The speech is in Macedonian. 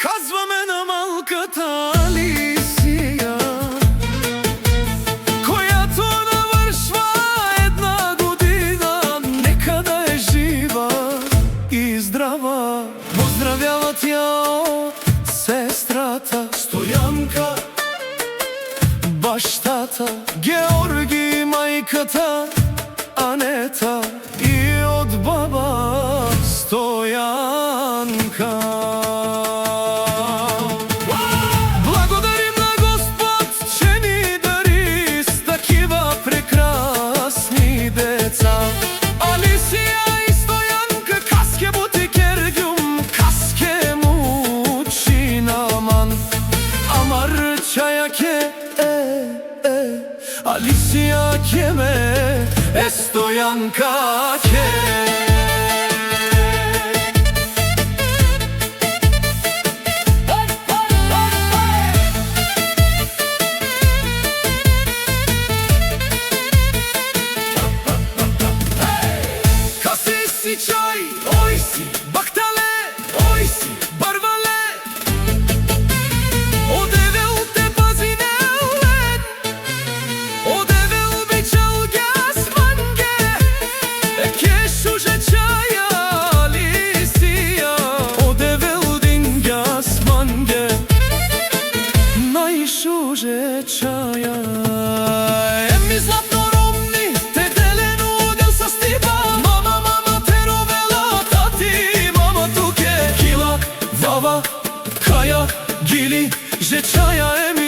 Казваме на малката Алисија, којато навршва една година. Нека да е жива и здрава. Поздравяват ја од сестрата Стојанка, баштата Георги, мајката Анета и од баба Стојанка. Алисија и Стојанка, каске бутикергјум, каске мучинаман. Амар чајаке Алисија кеме Стојанка ке. Чај, ој си, бактале, ој си, барвале. Одевел те пазинелен, одевел бичал гјасманге. Кешуже чаја Алисија, одевел дин гјасманге. Најшуже чаја еми златно Каја, гили, же чаја еми